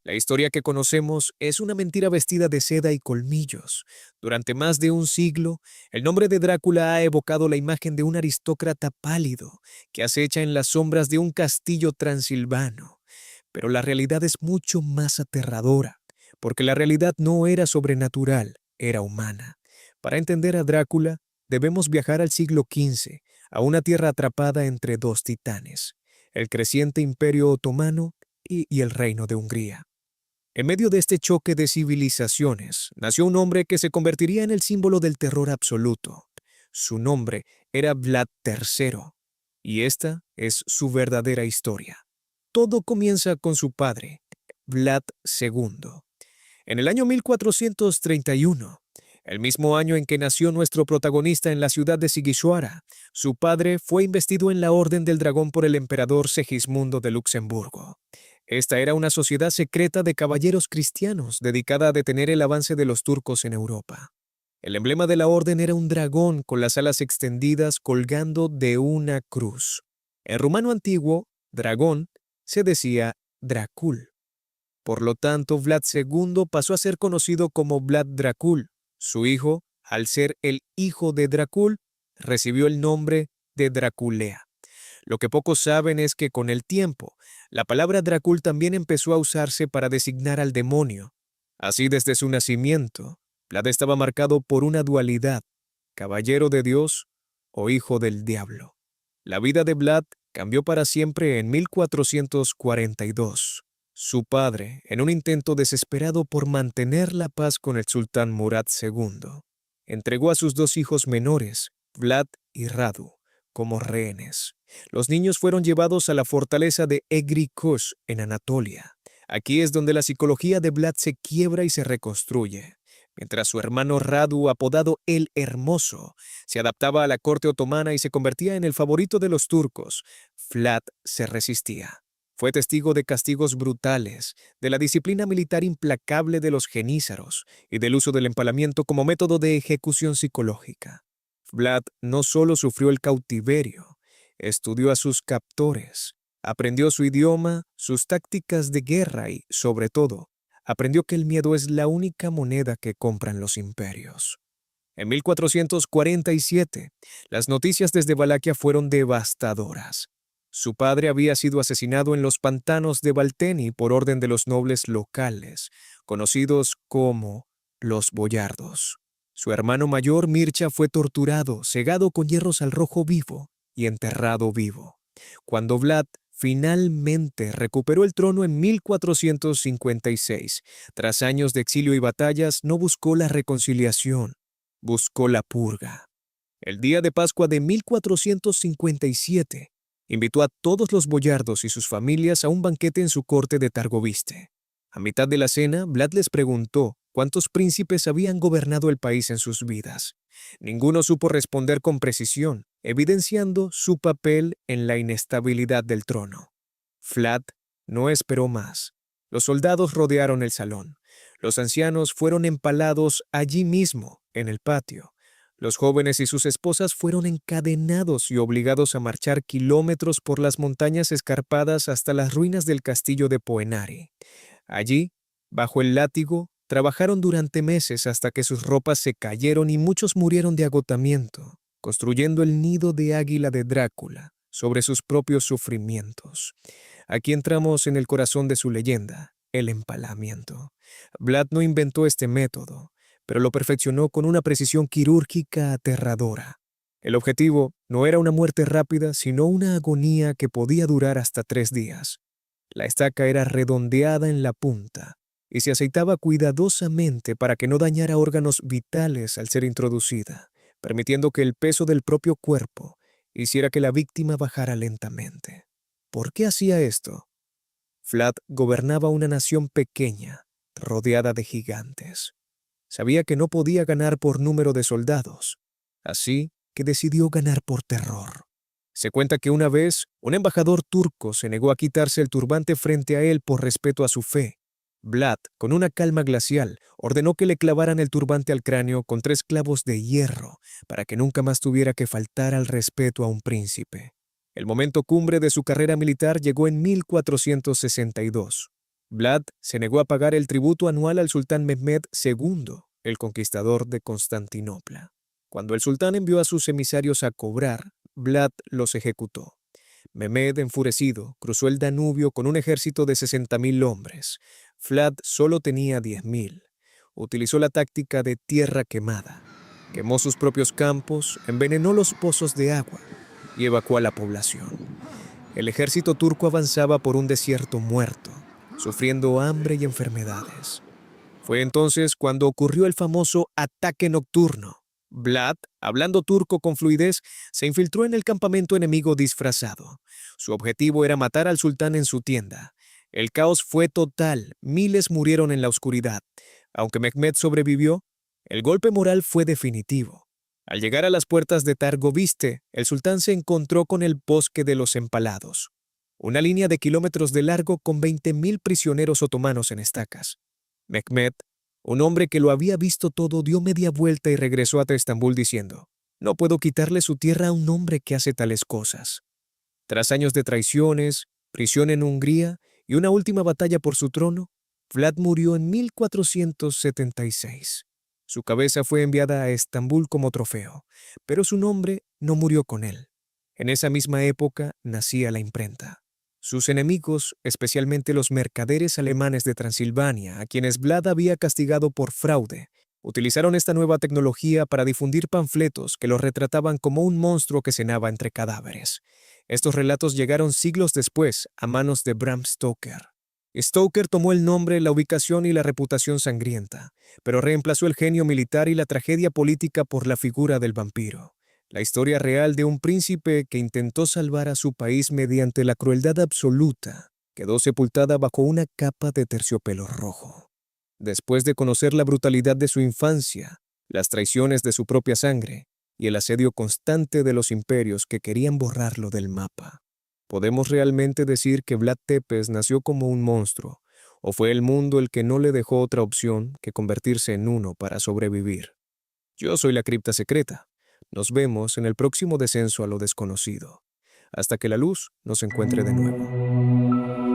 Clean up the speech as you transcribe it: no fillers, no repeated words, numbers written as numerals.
La historia que conocemos es una mentira vestida de seda y colmillos. Durante más de un siglo, el nombre de Drácula ha evocado la imagen de un aristócrata pálido que acecha en las sombras de un castillo transilvano. Pero la realidad es mucho más aterradora, porque la realidad no era sobrenatural, era humana. Para entender a Drácula, debemos viajar al siglo XV, a una tierra atrapada entre dos titanes, el creciente Imperio Otomano y el Reino de Hungría. En medio de este choque de civilizaciones, nació un hombre que se convertiría en el símbolo del terror absoluto. Su nombre era Vlad III, y esta es su verdadera historia. Todo comienza con su padre, Vlad II. En el año 1431, el mismo año en que nació nuestro protagonista en la ciudad de Sighishuara, su padre fue investido en la Orden del Dragón por el emperador Segismundo de Luxemburgo. Esta era una sociedad secreta de caballeros cristianos dedicada a detener el avance de los turcos en Europa. El emblema de la orden era un dragón con las alas extendidas colgando de una cruz. En rumano antiguo, dragón se decía Dracul. Por lo tanto, Vlad II pasó a ser conocido como Vlad Dracul. Su hijo, al ser el hijo de Dracul, recibió el nombre de Draculea. Lo que pocos saben es que con el tiempo, la palabra Dracul también empezó a usarse para designar al demonio. Así, desde su nacimiento, Vlad estaba marcado por una dualidad, caballero de Dios o hijo del diablo. La vida de Vlad cambió para siempre en 1442. Su padre, en un intento desesperado por mantener la paz con el sultán Murad II, entregó a sus dos hijos menores, Vlad y Radu, como rehenes. Los niños fueron llevados a la fortaleza de Egri Kush, en Anatolia. Aquí es donde la psicología de Vlad se quiebra y se reconstruye. Mientras su hermano Radu, apodado El Hermoso, se adaptaba a la corte otomana y se convertía en el favorito de los turcos, Vlad se resistía. Fue testigo de castigos brutales, de la disciplina militar implacable de los genízaros y del uso del empalamiento como método de ejecución psicológica. Vlad no solo sufrió el cautiverio, estudió a sus captores, aprendió su idioma, sus tácticas de guerra y, sobre todo, aprendió que el miedo es la única moneda que compran los imperios. En 1447, las noticias desde Valaquia fueron devastadoras. Su padre había sido asesinado en los pantanos de Valteni por orden de los nobles locales, conocidos como los boyardos. Su hermano mayor, Mircha, fue torturado, cegado con hierros al rojo vivo y enterrado vivo. Cuando Vlad finalmente recuperó el trono en 1456, tras años de exilio y batallas, no buscó la reconciliación, buscó la purga. El día de Pascua de 1457, invitó a todos los boyardos y sus familias a un banquete en su corte de Targoviste. A mitad de la cena, Vlad les preguntó cuántos príncipes habían gobernado el país en sus vidas. Ninguno supo responder con precisión, evidenciando su papel en la inestabilidad del trono. Vlad no esperó más. Los soldados rodearon el salón. Los ancianos fueron empalados allí mismo, en el patio. Los jóvenes y sus esposas fueron encadenados y obligados a marchar kilómetros por las montañas escarpadas hasta las ruinas del castillo de Poenari. Allí, bajo el látigo, trabajaron durante meses hasta que sus ropas se cayeron y muchos murieron de agotamiento, construyendo el nido de águila de Drácula sobre sus propios sufrimientos. Aquí entramos en el corazón de su leyenda, el empalamiento. Vlad no inventó este método, pero lo perfeccionó con una precisión quirúrgica aterradora. El objetivo no era una muerte rápida, sino una agonía que podía durar hasta 3 días. La estaca era redondeada en la punta y se aceitaba cuidadosamente para que no dañara órganos vitales al ser introducida, permitiendo que el peso del propio cuerpo hiciera que la víctima bajara lentamente. ¿Por qué hacía esto? Vlad gobernaba una nación pequeña, rodeada de gigantes. Sabía que no podía ganar por número de soldados, así que decidió ganar por terror. Se cuenta que una vez, un embajador turco se negó a quitarse el turbante frente a él por respeto a su fe. Vlad, con una calma glacial, ordenó que le clavaran el turbante al cráneo con 3 clavos de hierro para que nunca más tuviera que faltar al respeto a un príncipe. El momento cumbre de su carrera militar llegó en 1462. Vlad se negó a pagar el tributo anual al sultán Mehmed II, el conquistador de Constantinopla. Cuando el sultán envió a sus emisarios a cobrar, Vlad los ejecutó. Mehmed, enfurecido, cruzó el Danubio con un ejército de 60.000 hombres. Vlad solo tenía 10.000. Utilizó la táctica de tierra quemada. Quemó sus propios campos, envenenó los pozos de agua y evacuó a la población. El ejército turco avanzaba por un desierto muerto, sufriendo hambre y enfermedades. Fue entonces cuando ocurrió el famoso ataque nocturno. Vlad, hablando turco con fluidez, se infiltró en el campamento enemigo disfrazado. Su objetivo era matar al sultán en su tienda. El caos fue total, miles murieron en la oscuridad. Aunque Mehmed sobrevivió, el golpe moral fue definitivo. Al llegar a las puertas de Targoviste, el sultán se encontró con el Bosque de los Empalados, una línea de kilómetros de largo con 20.000 prisioneros otomanos en estacas. Mehmed, un hombre que lo había visto todo, dio media vuelta y regresó a Estambul diciendo: «No puedo quitarle su tierra a un hombre que hace tales cosas». Tras años de traiciones, prisión en Hungría y una última batalla por su trono, Vlad murió en 1476. Su cabeza fue enviada a Estambul como trofeo, pero su nombre no murió con él. En esa misma época nacía la imprenta. Sus enemigos, especialmente los mercaderes alemanes de Transilvania, a quienes Vlad había castigado por fraude, utilizaron esta nueva tecnología para difundir panfletos que lo retrataban como un monstruo que cenaba entre cadáveres. Estos relatos llegaron siglos después a manos de Bram Stoker. Stoker tomó el nombre, la ubicación y la reputación sangrienta, pero reemplazó el genio militar y la tragedia política por la figura del vampiro. La historia real de un príncipe que intentó salvar a su país mediante la crueldad absoluta quedó sepultada bajo una capa de terciopelo rojo. Después de conocer la brutalidad de su infancia, las traiciones de su propia sangre y el asedio constante de los imperios que querían borrarlo del mapa, ¿podemos realmente decir que Vlad Tepes nació como un monstruo, o fue el mundo el que no le dejó otra opción que convertirse en uno para sobrevivir? Yo soy la Cripta Secreta. Nos vemos en el próximo descenso a lo desconocido, hasta que la luz nos encuentre de nuevo.